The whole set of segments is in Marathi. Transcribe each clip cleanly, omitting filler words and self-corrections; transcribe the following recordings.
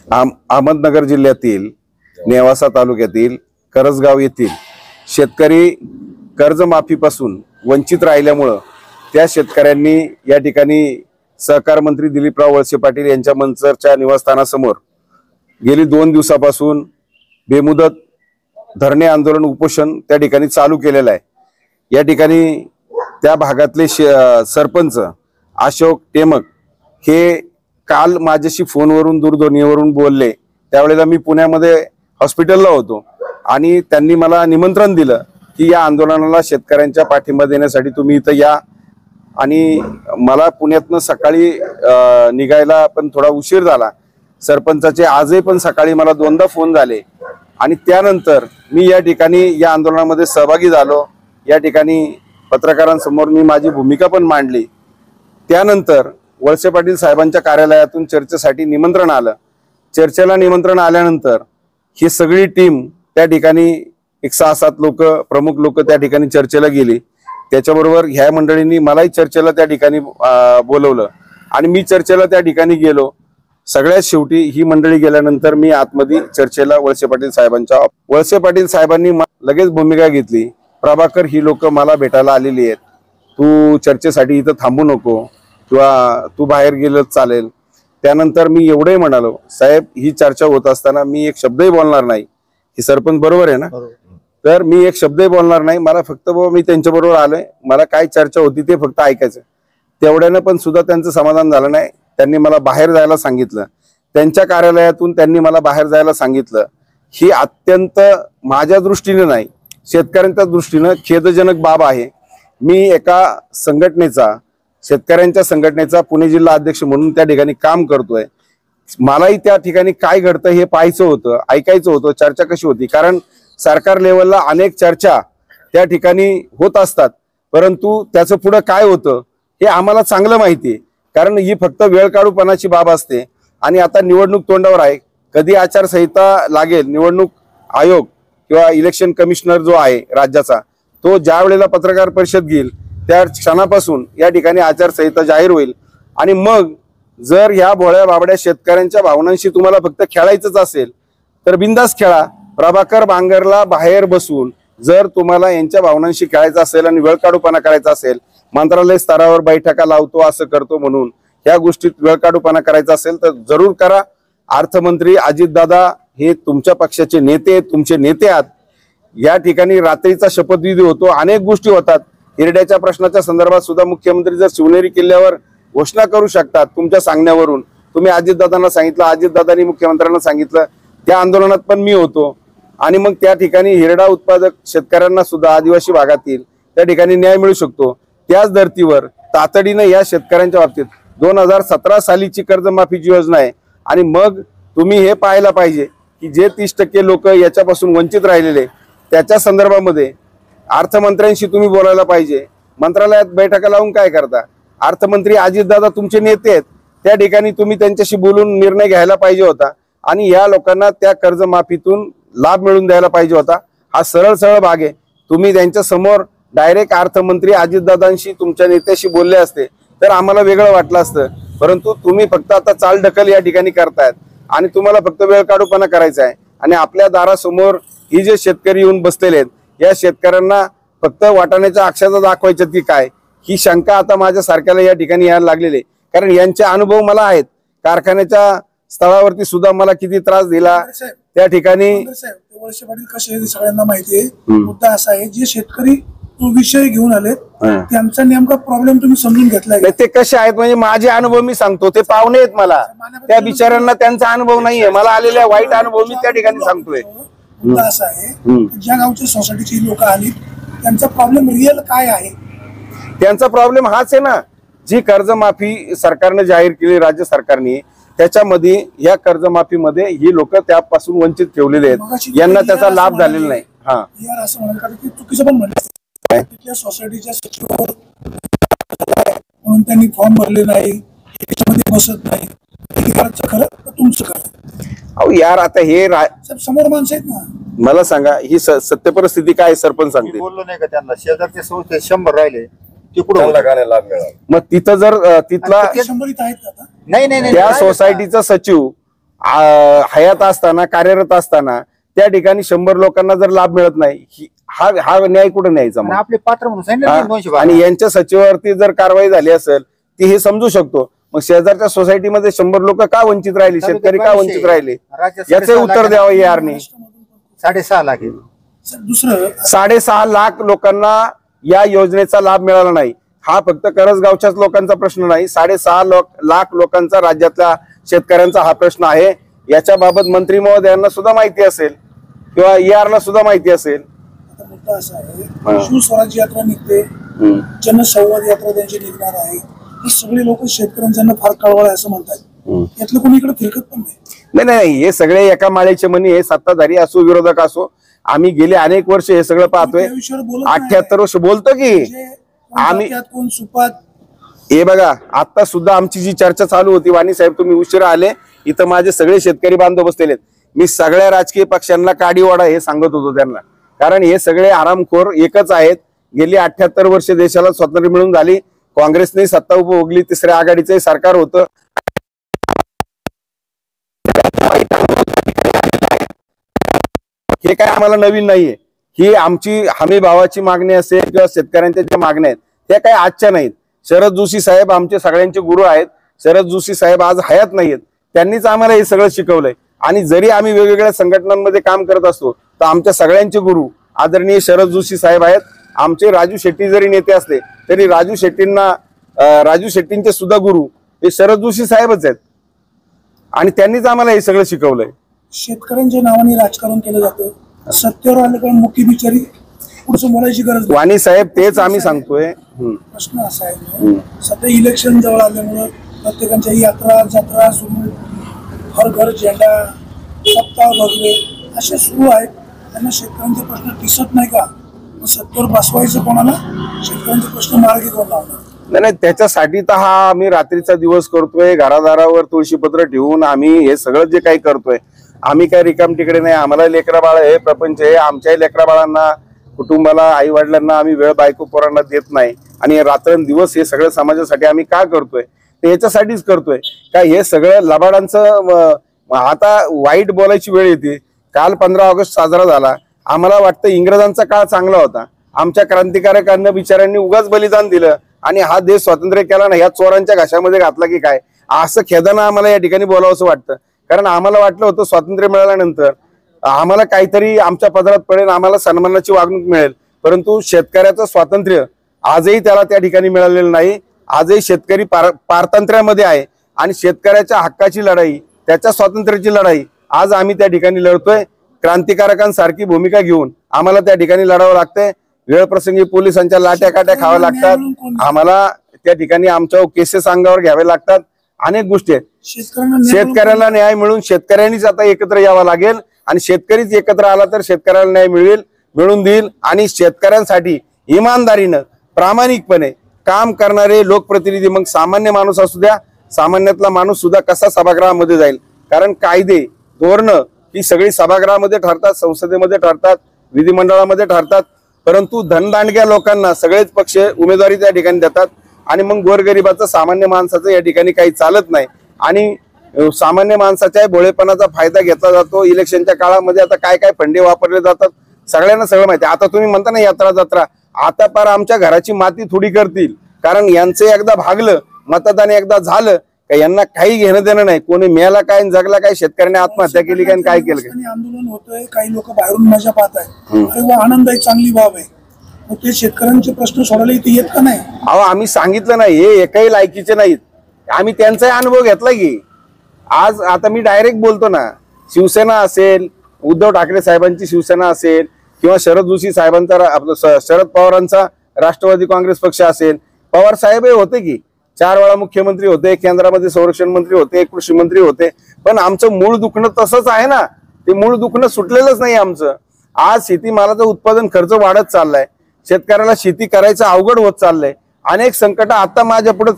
अहमदनगर जिल्ह्यातील नेवासा तालुक्यातील करसगाव येथील शेतकरी कर्जमाफीपासून वंचित राहिल्यामुळे त्या शेतकऱ्यांनी या ठिकाणी सहकार मंत्री दिलीपराव वळसे पाटील यांच्या मंचरच्या निवासस्थानासमोर गेली 2 दिवसापासून बेमुदत धरणे आंदोलन उपोषण त्या ठिकाणी चालू केलेलं आहे। या ठिकाणी त्या भागातले सरपंच अशोक टेमक हे काल माझ्याशी फोनवरून दूरध्वनीवरून बोलले। त्यावेळेला मी पुण्यामध्ये हॉस्पिटलला होतो आणि त्यांनी मला निमंत्रण दिलं की या आंदोलनाला शेतकऱ्यांच्या पाठिंबा देण्यासाठी तुम्ही इथं या। आणि मला पुण्यातनं सकाळी निघायला पण थोडा उशीर झाला। सरपंचाचे आजही पण सकाळी मला 2दा फोन झाले आणि त्यानंतर मी या ठिकाणी या आंदोलनामध्ये सहभागी झालो। या ठिकाणी पत्रकारांसमोर मी माझी भूमिका पण मांडली। त्यानंतर वळसे पाटील साहेबांच्या कार्यालयातून चर्चेसाठी निमंत्रण आलं। चर्चेला निमंत्रण आल्यानंतर ही सगळी टीम त्या ठिकाणी एक 6-7 लोक प्रमुख लोक त्या ठिकाणी चर्चेला गेली। त्याच्याबरोबर ह्या मंडळींनी मलाही चर्चेला त्या ठिकाणी बोलवलं आणि मी चर्चेला त्या ठिकाणी गेलो। सगळ्यात शेवटी ही मंडळी गेल्यानंतर मी आतमध्ये चर्चेला वळसे पाटील साहेबांनी लगेच भूमिका घेतली, प्रभाकर ही लोक मला भेटायला आलेली आहेत, तू चर्चेसाठी इथं थांबू नको किंवा तू बाहेर गेलं चालेल। त्यानंतर मी एवढंही म्हणालो, साहेब ही चर्चा होत असताना मी एक शब्दही बोलणार नाही। ही सरपंच बरोबर आहे ना, तर मी एक शब्दही बोलणार नाही। मला फक्त मी त्यांच्याबरोबर आलोय, मला काय चर्चा होती ते फक्त ऐकायचं। तेवढ्यानं पण सुद्धा त्यांचं समाधान झालं नाही। त्यांनी मला बाहेर जायला सांगितलं, त्यांच्या कार्यालयातून त्यांनी मला बाहेर जायला सांगितलं। ही अत्यंत माझ्या दृष्टीने नाही, शेतकऱ्यांच्या दृष्टीने खेदजनक बाब आहे। मी एका संघटनेचा, शेतकऱ्यांच्या संघटनेचा पुणे जिल्हा अध्यक्ष म्हणून त्या ठिकाणी काम करतोय। मलाही त्या ठिकाणी काय घडतं हे पाहायचं होतं, ऐकायचं होतं, चर्चा कशी होती। कारण सरकार लेवलला अनेक चर्चा त्या ठिकाणी होत असतात, परंतु त्याचं पुढे काय होतं हे आम्हाला चांगलं माहिती आहे। कारण ही फक्त वेळकाढूपणाची बाब असते आणि आता निवडणूक तोंडावर आहे। कधी आचारसंहिता लागेल, निवडणूक आयोग किंवा इलेक्शन कमिशनर जो आहे राज्याचा, तो ज्या वेळेला पत्रकार परिषद घेईल त्या क्षणापासून या ठिकाणी आचारसंहिता जाहीर होईल। आणि मग जर ह्या भोळ्या बाबड्या शेतकऱ्यांच्या भावनांशी तुम्हाला फक्त खेळायचंच असेल तर बिंदास खेळा। प्रभाकर बांगरला बाहेर बसून जर तुम्हाला यांच्या भावनांशी खेळायचं असेल आणि वेळकाढूपणा करायचा असेल, मंत्रालय स्तरावर बैठका लावतो असं करतो म्हणून या गोष्टीत वेळकाढूपणा करायचा असेल तर जरूर करा। अर्थमंत्री अजितदादा हे तुमच्या पक्षाचे नेते, तुमचे नेते आहात। या ठिकाणी रात्रीचा शपथविधी होतो, अनेक गोष्टी होतात। हिरड्याच्या प्रश्नाच्या संदर्भात सुद्धा मुख्यमंत्री जर शिवनेरी किल्ल्यावर घोषणा करू शकतात तुमच्या सांगण्यावरून। तुम्ही अजितदादांना सांगितलं, अजितदादांनी मुख्यमंत्र्यांना सांगितलं, त्या आंदोलनात पण मी होतो। आणि मग त्या ठिकाणी हिरडा उत्पादक शेतकऱ्यांना सुद्धा आदिवासी भागातील त्या ठिकाणी न्याय मिळू शकतो। त्याच धर्तीवर तातडीनं या शेतकऱ्यांच्या बाबतीत 2017 सालीची कर्जमाफीची योजना आहे आणि मग तुम्ही हे पाहायला पाहिजे की जे 30% लोक याच्यापासून वंचित राहिलेले त्याच्या संदर्भामध्ये अर्थमंत्र्यांशी तुम्ही बोलायला पाहिजे। मंत्रालयात बैठका लावून काय करता? अर्थमंत्री अजितदादा तुमचे नेते आहेत, त्या ठिकाणी तुम्ही त्यांच्याशी बोलून निर्णय घ्यायला पाहिजे होता आणि या लोकांना त्या कर्जमाफीतून लाभ मिळवून द्यायला पाहिजे होता। हा सरळ भाग आहे। तुम्ही त्यांच्या समोर डायरेक्ट अर्थमंत्री अजितदादांशी तुमच्या नेत्याशी बोलले असते तर आम्हाला वेगळं वाटलं असतं, परंतु तुम्ही फक्त आता चाल ढकल या ठिकाणी करतायत आणि तुम्हाला फक्त वेळकाढूपणा करायचा आहे। आणि आपल्या दारासमोर ही जे शेतकरी येऊन बसलेले आहेत, या शेतकऱ्यांना फक्त वाटाण्याच्या अक्षाचा दाखवायच्यात की काय, ही शंका आता माझ्या सारख्याला या ठिकाणी यायला लागलेली। कारण यांचे अनुभव मला आहेत, कारखान्याच्या स्थळावरती सुद्धा मला किती त्रास दिला त्या ठिकाणी। वळसे पाटील कसे सगळ्यांना माहिती आहे। मुद्दा असा आहे, जे शेतकरी तो विषय घेऊन आले त्यांचा नेमका प्रॉब्लेम तुम्ही समजून घेतलाय? ते कसे आहेत म्हणजे माझे अनुभव मी सांगतो, ते पाहुणे आहेत मला, त्या बिचाऱ्यांना त्यांचा अनुभव नाहीये, मला आलेल्या वाईट अनुभव मी त्या ठिकाणी सांगतोय। मुद्दा असा आहे, ज्या गावच्या सोसायटीची लोक आली त्यांचा प्रॉब्लेम रिअल काय आहे? त्यांचा प्रॉब्लेम हाच आहे ना, जी कर्जमाफी सरकारने जाहीर केली राज्य सरकारने, त्याच्यामध्ये या कर्जमाफीमध्ये ही लोक त्यापासून वंचित ठेवलेले आहेत, यांना त्याचा लाभ झालेला नाही। हा यार असं म्हणाल की चुकीचं पण म्हणतात, तिथल्या सोसायटीच्या सचिवावर म्हणून त्यांनी फॉर्म भरले नाही, त्याच्यामध्ये बसत नाही, खरं तुमचं खरं? अहो यार, आता हे समोर माणसं आहेत ना, मला सांगा ही सत्य परिस्थिती काय? सरपंच सांगते बोललो नाही का त्यांना, शेजारचे संस्थे 100 राहिले ते कुठं लाभ मिळाला? मग तिथं जर तिथला संबंधित आहेत का? नाही, त्या सोसायटीचा सचिव हयात असताना, कार्यरत असताना त्या ठिकाणी 100 लोकांना जर लाभ मिळत नाही, हा न्याय कुठं न्यायचा आणि मग? आपले पात्र म्हणून सांगितलं 212. आणि यांच्या सचिवावरती जर कारवाई झाली असेल ती हे समजू शकतो, मग शेजारच्या सोसायटीमध्ये 100 लोक का वंचित राहिले, शेतकरी का वंचित राहिले, याचे उत्तर द्यावं यारने. 6.5 लाख आहे. दुसरं 6.5 लाख लोकांना या योजनेचा लाभ मिळाला नाही. हा फक्त करजगावच्याच लोकांचा प्रश्न नाही, 6.5 लाख लोकांचा, राज्यातल्या शेतकऱ्यांचा हा प्रश्न आहे. याच्या बाबत मंत्री महोदयांना सुद्धा माहिती असेल किंवा ER सुद्धा माहिती असेल. आता मुद्दा असा आहे, शिवस्वराज्य यात्रा निघते, जनसंवाद यात्रा त्यांची निघणार आहे. ही सगळे लोक शेतकऱ्यांना फार कळवळ आहे असं म्हणतात. यातलं कोणी इकडे फिरकत पण नाही. नाही, हे सगळे एका माळेचे मणी, हे सत्ताधारी असो विरोधक असो, आम्ही गेले अनेक वर्ष हे सगळं पाहतोय. 78 वर्ष बोलतो की आम्ही कोण सुपात. हे बघा, आता सुद्धा आमची जी चर्चा चालू होती, वाणी साहेब तुम्ही उशिरा आले, इथं माझे सगळे शेतकरी बांधव बसलेले. मी सगळ्या राजकीय पक्षांना काडीवाडा हे सांगत होतो त्यांना, कारण हे सगळे आरामखोर एकच आहेत. गेली 78 वर्ष देशाला स्वातंत्र्य मिळून झाली, काँग्रेसने सत्ता उपभोगली, तिसऱ्या आघाडीचे सरकार होतं. हे काय आम्हाला नवीन नाहीये. ही आमची हमी भावाची मागणी असेल किंवा शेतकऱ्यांच्या ज्या मागण्या आहेत त्या काही आजच्या नाहीत. शरद जोशी साहेब आमचे सगळ्यांचे गुरु आहेत. शरद जोशी साहेब आज हयात नाहीयेत, त्यांनीच आम्हाला हे सगळं शिकवलंय. आणि जरी आम्ही वेगवेगळ्या संघटनांमध्ये काम करत असतो तर आमच्या सगळ्यांचे गुरु आदरणीय शरद जोशी साहेब आहेत. आमचे राजू शेट्टी जरी नेते असले तरी राजू शेट्टींचे सुद्धा गुरु हे शरद जोशी साहेबच आहेत आणि त्यांनीच आम्हाला हे सगळं शिकवलंय. शेतकऱ्यांच्या नावाने राजकारण केलं जातं, सत्तेवर आलं कारण मुख्य बिचारी पुढचं बोलायची गरज नाही. वाणी साहेब तेच आम्ही सांगतोय. प्रश्न असा आहे, सध्या इलेक्शन जवळ आल्यामुळं प्रत्येकांच्या यात्रा जत्रा सुरू, हर घर झेंडा, सप्ताह भगवे असे सुरू आहेत. त्यांना शेतकऱ्यांचे प्रश्न दिसत नाही का? सत्तेवर बसवायचं कोणाला, शेतकऱ्यांचे प्रश्न मार्गी कोण लावणार? नाही, त्याच्यासाठी तर हा आम्ही रात्रीचा दिवस करतोय. घरादारावर तुळशीपत्र ठेवून आम्ही हे सगळं जे काही करतोय, आम्ही काय रिकाम तिकडे नाही. आम्हाला लेकरा बाळ हे प्रपंच आहे. आमच्याही लेकरा बाळांना, कुटुंबाला, आई वडिलांना आम्ही वेळ बायको पोरांना देत नाही. आणि रात्रंदिवस हे सगळं समाजासाठी आम्ही का करतोय, ते याच्यासाठीच करतोय का हे सगळं लबाडांचं. आता वाईट बोलायची वेळ येते. काल 15 ऑगस्ट साजरा झाला. आम्हाला वाटतं इंग्रजांचा काळ चांगला होता. आमच्या क्रांतिकारकांना बिचाऱ्यांनी उगाच बलिदान दिलं आणि हा देश स्वातंत्र्य केला ना, ह्या चोरांच्या घाशामध्ये घातला की काय, असं खेदानं आम्हाला या ठिकाणी बोलावंसं वाटतं. कारण आम्हाला वाटलं होतं स्वातंत्र्य मिळाल्यानंतर आम्हाला काहीतरी आमच्या पदरात पडेल, आम्हाला सन्मानाची वागणूक मिळेल. परंतु शेतकऱ्याचं स्वातंत्र्य आजही त्याला त्या ठिकाणी मिळालेलं नाही. आजही शेतकरी पारतंत्र्यामध्ये आहे आणि शेतकऱ्याच्या हक्काची लढाई, त्याच्या स्वातंत्र्याची लढाई आज आम्ही त्या ठिकाणी लढतोय. क्रांतिकारकांसारखी भूमिका घेऊन आम्हाला त्या ठिकाणी लढावं लागतंय. वेळप्रसंगी पोलिसांच्या लाट्या काट्या खाव्या लागतात. आम्हाला त्या ठिकाणी आमच्या केसेस अंगावर घ्यावे लागतात. अनेक गोष्टी आहेत. शेतकऱ्याला न्याय मिळून शेतकऱ्यांनीच आता एकत्र यावं लागेल आणि शेतकरीच एकत्र आला तर शेतकऱ्याला न्याय मिळून देईल. आणि शेतकऱ्यांसाठी इमानदारीनं, प्रामाणिकपणे काम करणारे लोकप्रतिनिधी, मग सामान्य माणूस असू द्या, सामान्यातला माणूस सुद्धा कसा सभागृहामध्ये जाईल. कारण कायदे धोरणं ही सगळी सभागृहामध्ये ठरतात, संसदेमध्ये ठरतात, विधिमंडळामध्ये ठरतात. परंतु धनदांडग्या लोकांना सगळेच पक्ष उमेदवारी त्या ठिकाणी देतात आणि मग गोरगरिबाचं, सामान्य माणसाचं या ठिकाणी काही चालत नाही. आणि सामान्य माणसाच्या भोळेपणाचा फायदा घेतला जातो. इलेक्शनच्या काळामध्ये आता काय काय फंडे वापरले जातात सगळ्यांना सगळं माहिती. आता तुम्ही म्हणता ना यात्रा जत्रा, आता पार आमच्या घराची माती थोडी करतील. कारण यांचं एकदा भागलं, मतदान एकदा झालं का यांना काही घेणं देणं नाही. कोणी मेला काय, जगला काय, शेतकऱ्याने आत्महत्या केली काय, काय केलं काय. आंदोलन होतंय, काही लोक बाहेरून मजा पाहत आहेत. अरे वा, आनंद आहे, चांगली बाब आहे. मग ते शेतकऱ्यांचे प्रश्न सोडायला इथे येत का नाही? अहो, आम्ही सांगितलं नाही, हे एकही लायकीचे नाहीत. आम्ही त्यांचाही अनुभव घेतला की आज आता मी डायरेक्ट बोलतो ना, शिवसेना असेल, उद्धव ठाकरे साहेबांची शिवसेना असेल किंवा शरद जोशी साहेबांचा, शरद पवारांचा राष्ट्रवादी काँग्रेस पक्ष असेल. पवार साहेब होते की 4 वेळा मुख्यमंत्री होते, केंद्रामध्ये संरक्षण मंत्री होते, कृषी मंत्री होते. पण आमचं मूळ दुखणं तसंच आहे ना, ते मूळ दुखणं सुटलेलंच नाही आमचं. आज शेतीमालाचं उत्पादन खर्च वाढत चाललाय, शेतकऱ्याला शेती करायचं अवघड होत चाललंय. अनेक संकट. आता माझ्या पुढे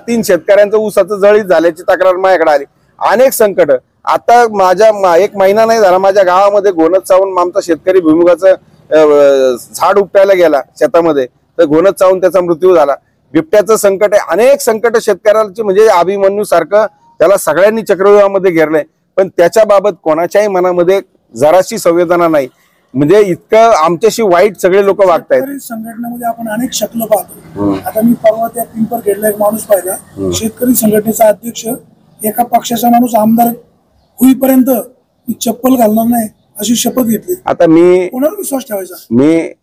3 शेतकऱ्यांचं ऊसाचं जळीत झाल्याची तक्रार माझ्याकडे आली. अनेक संकट. आता माझ्या 1 महिना नाही झाला, माझ्या गावामध्ये घोणत चावून आमचा शेतकरी भुईमुगाचं झाड उपटायला गेला शेतामध्ये, तर घोणत चावून त्याचा मृत्यू झाला. बिबट्याचं संकट आहे. अनेक संकट शेतकऱ्याची, म्हणजे अभिमन्यू सारखं त्याला सगळ्यांनी चक्रव्यूहामध्ये घेरलंय. पण त्याच्याबाबत कोणाच्याही मनामध्ये जराशी संवेदना नाही. म्हणजे इतकं आमच्याशी वाईट सगळे लोक वागतायत. शेतकरी संघटनेमध्ये आपण अनेक शक्ल पाहतो. आता मी परवा त्या पिंपरखेडला एक माणूस पाहिला, शेतकरी संघटनेचा अध्यक्ष, एका पक्षाचा माणूस आमदार होईपर्यंत मी चप्पल घालणार नाही अशी शपथ घेतली. आता मी कोणावर विश्वास ठेवायचा?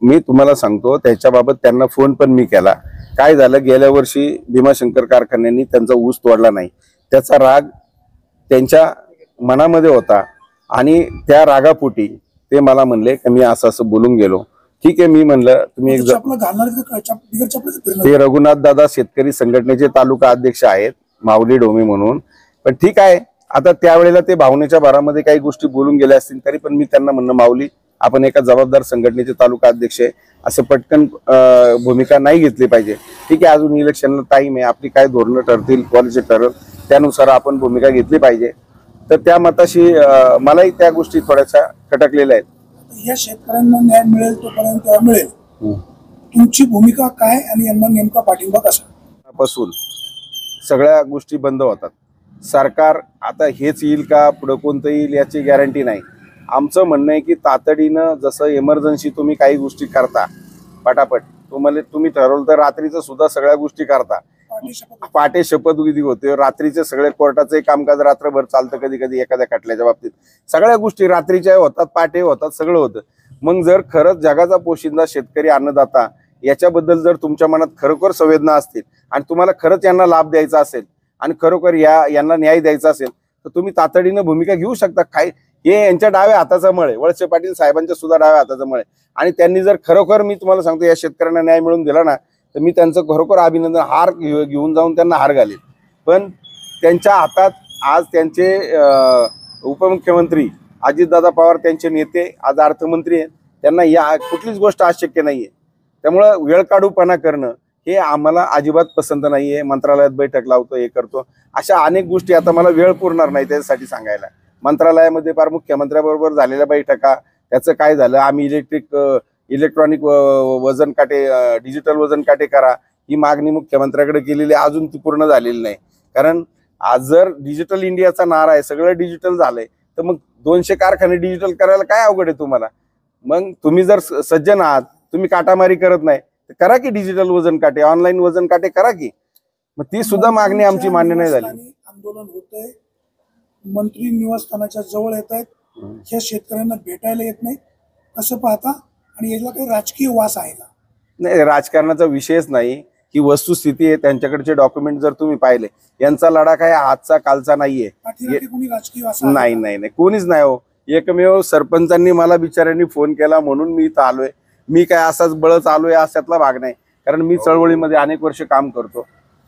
मी तुम्हाला सांगतो, त्याच्याबाबत त्यांना फोन पण मी केला. काय झालं, गेल्या वर्षी भीमाशंकर कारखान्यांनी त्यांचा ऊस तोडला नाही, त्याचा राग त्यांच्या मनामध्ये होता आणि त्या रागापोटी ते मला म्हणले की मी असं असं बोलून गेलो. ठीक आहे, मी म्हणलं तुम्ही एक चप्पल घालणार बिगर चप्पलचं फिरणार. ते रघुनाथ दादा शेतकरी संघटनेचे तालुका अध्यक्ष आहेत, माऊली डोमे म्हणून. पण ठीक आहे, आता त्यावेळेला ते भावनेच्या भरामध्ये काही गोष्टी बोलून गेल्या असतील, तरी पण मी त्यांना म्हणणं, माऊली आपण एका जबाबदार संघटनेचे तालुका अध्यक्ष आहे, असं पटकन भूमिका नाही घेतली पाहिजे. ठीक आहे, अजून इलेक्शनला टाइम आहे, आपली काय धोरणं ठरतील, पॉलिसी ठरल, त्यानुसार आपण भूमिका घेतली पाहिजे. तर त्या मताशी मलाही त्या गोष्टी थोड्याशा खटकलेल्या आहेत. या शेतकऱ्यांना न्याय मिळेल तोपर्यंत मिळेल. तुमची भूमिका काय आणि यांना नेमका पाठिंबा कसा? पासून सगळ्या गोष्टी बंद होतात. सरकार आता हेच येईल का, पुढे कोणतं येईल याची गॅरंटी नाही. आमचं म्हणणं आहे की तातडीनं, जसं इमर्जन्सी तुम्ही काही गोष्टी करता पटापट, तुम्ही ठरवलं तर रात्रीचं सुद्धा सगळ्या गोष्टी करता. पाटे शपथविधी होते, रात्रीचे सगळे कोर्टाचे कामकाज रात्रभर चालतं, कधी कधी एखाद्या खटल्याच्या बाबतीत सगळ्या गोष्टी रात्रीच्या होतात, पाटे होतात, सगळं होतं. मग जर खरंच जगाचा पोशिंदा शेतकरी अन्नदाता याच्याबद्दल जर तुमच्या मनात खरोखर संवेदना असतील आणि तुम्हाला खरंच यांना लाभ द्यायचा असेल आणि खरोखर यांना न्याय द्यायचा असेल, तर तुम्ही तातडीनं भूमिका घेऊ शकता. काय हे यांच्या डाव्या हाताचा मळ आहे, वळसे पाटील साहेबांच्या सुद्धा डाव्या हाताचा मळ आहे. आणि त्यांनी जर खरोखर, मी तुम्हाला सांगतो, या शेतकऱ्यांना न्याय मिळवून दिला ना, तर मी त्यांचं खरोखर अभिनंदन, हार घेऊन जाऊन त्यांना हार घालेल. पण त्यांच्या हातात आज त्यांचे उपमुख्यमंत्री अजितदादा पवार, त्यांचे नेते आज अर्थमंत्री आहेत, त्यांना या कुठलीच गोष्ट अशक्य नाहीये. त्यामुळं वेळ काढूपणा करणं हे आम्हाला अजिबात पसंत नाहीये. मंत्रालयात बैठक लावतो, हे करतो, अशा अनेक गोष्टी आता मला वेळ पुरणार नाही त्याच्यासाठी सांगायला. मंत्रालयामध्ये फार मुख्यमंत्र्याबरोबर झालेल्या बैठका, त्याचं काय झालं, आम्ही इलेक्ट्रॉनिक वजन काटे, डिजिटल वजन काटे करा, ही मागणी मुख्यमंत्र्याकडे केलेली, अजून ती पूर्ण झालेली नाही. कारण आज जर डिजिटल इंडियाचा नारा आहे, सगळं डिजिटल झालंय, तर मग 200 कारखाने डिजिटल करायला काय अवघड आहे तुम्हाला? मग तुम्ही जर सज्जन आहात, तुम्ही काटामारी करत नाही, तर करा की डिजिटल वजन काटे, ऑनलाईन वजन काटे करा की. मग ती सुद्धा मागणी आमची मान्य नाही झाली. आंदोलन होतंय, मंत्री निवासस्थानाच्या जवळ येत आहेत, ह्या शेतकऱ्यांना भेटायला येत नाही, कसं पाहता? आणि याला काही राजकीय वास आहे का? नाही, राजकारणाचा विषयच नाही, ही वस्तुस्थिती आहे. त्यांच्याकडचे डॉक्युमेंट जर तुम्ही पाहिले, यांचा लढा काय आजचा कालचा नाहीये. कोणी राजकीय वास? नाही नाही नाही, कोणीच नाही हो. एकमेव सरपंचांनी मला बिचाऱ्यांनी फोन केला म्हणून मी इथं आलोय. मी काय असाच बळच आलोय अशातला भाग नाही, कारण मी चळवळीमध्ये अनेक वर्ष काम करतो.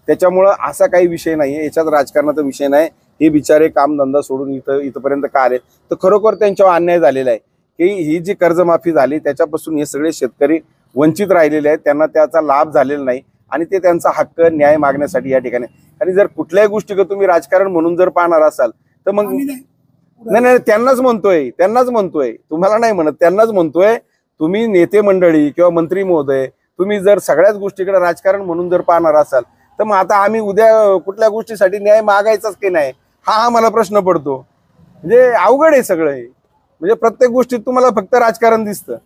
त्याच्यामुळं असा काही विषय नाहीये, याच्यात राजकारणाचा विषय नाही. हे बिचारे कामधंदा सोडून इथपर्यंत का आले, तर खरोखर त्यांच्यावर अन्याय झालेला आहे की ही जी कर्जमाफी झाली त्याच्यापासून हे सगळे शेतकरी वंचित राहिलेले आहेत, त्यांना त्याचा लाभ झालेला नाही आणि ते त्यांचा हक्क न्याय मागण्यासाठी या ठिकाणी. आणि जर कुठल्याही गोष्टी तुम्ही राजकारण म्हणून जर पाहणार असाल तर मग नाही, त्यांनाच म्हणतोय, तुम्हाला नाही म्हणत, त्यांनाच म्हणतोय. तुम्ही नेते मंडळी किंवा मंत्री महोदय, तुम्ही जर सगळ्याच गोष्टीकडे राजकारण म्हणून जर पाहणार असाल, तर मग आता आम्ही उद्या कुठल्या गोष्टीसाठी न्याय मागायचाच की नाही, हा मला प्रश्न पडतो. म्हणजे अवघड आहे सगळं हे. म्हणजे प्रत्येक गोष्टीत तुम्हाला फक्त राजकारण दिसतं.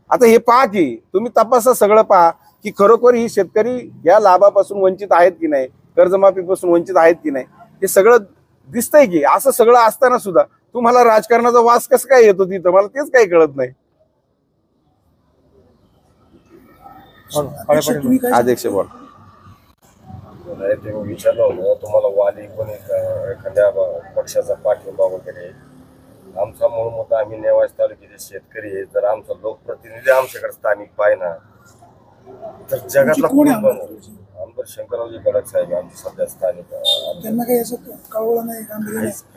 आता हे पहा की तुम्ही तपासा, सगळं पहा की खरोखर ही शेतकरी या लाभापासून वंचित आहेत की नाही, कर्जमाफीपासून वंचित आहेत की नाही, हे सगळं दिसतंय की. असं सगळं असताना सुद्धा तुम्हाला राजकारणाचा वास कसं काय येतो तिथं, मला तेच काही कळत नाही. अध्यक्ष बोल. नाही, ते विचारलं होतं तुम्हाला वाली कोणी एखाद्या पक्षाचा पाठिंबा वगैरे. आमचा मूळ मुद्दा, आम्ही नेवास तालुक्याचे शेतकरी आहे. जर आमचा लोकप्रतिनिधी आमच्याकडे स्थानिक पाहिना तर जगातला कोण आमदार शंकररावजी गडाख साहेब आमचे सध्या स्थानिक. त्यांना काही असं कळवलं नाही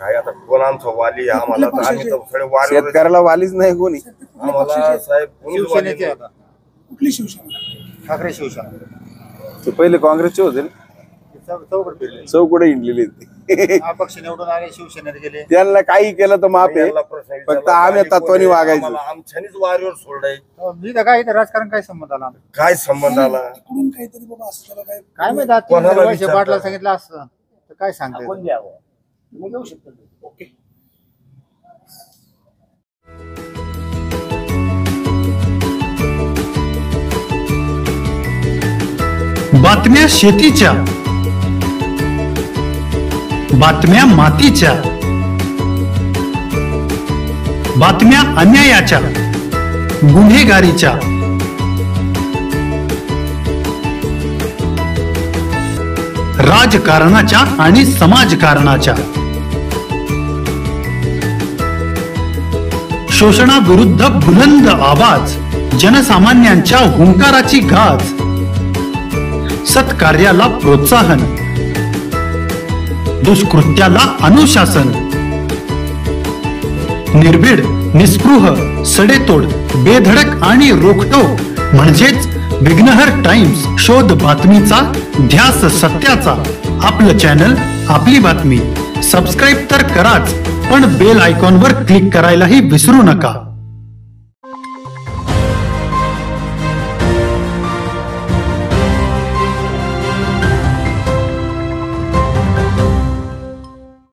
काय आता कोण आमचा वाली आम्हाला, तर आम्ही तर सगळे वाली, शेतकऱ्याला वालीच नाही कोणी आम्हाला साहेब. कुठली शिवसेना? ठाकरे शिवसेना. ते पहिले काँग्रेसचे होते ना, चौकडे हिंडलेले पक्ष निवडून आले, शिवसेनेत गेले. त्यांना काही केलं तर माफ आहे, फक्त आम्ही तत्वानी वागायचं. आमच्यानीच वारीवर सोडलंय. मी तर काय राजकारण काय संबंध आला? काय संबंध आला? काहीतरी बाबा असं त्याला काय माहिती, पाटला सांगितलं असतं तर काय सांगतो. ओके. बातम्या शेतीच्या, बातम्या मातीच्या, बातम्या अन्यायाच्या, गुन्हेगारीच्या, राजकारणाच्या आणि समाजकारणाच्या, शोषणाविरुद्ध बुलंद आवाज, जनसामान्यांच्या हुंकाराची गाज, सत्कार्याला प्रोत्साहन, दुष्कृत्याला अनुशासन, निर्भीड, निस्पृह, सडेतोड, बेधडक आणि रोखठोक म्हणजेच विघ्नहर टाइम्स. शोध बातमीचा, ध्यास सत्याचा. आपलं चॅनल, आपली बातमी. सबस्क्राईब तर कराच, पण बेल आयकॉनवर क्लिक करायलाही विसरू नका.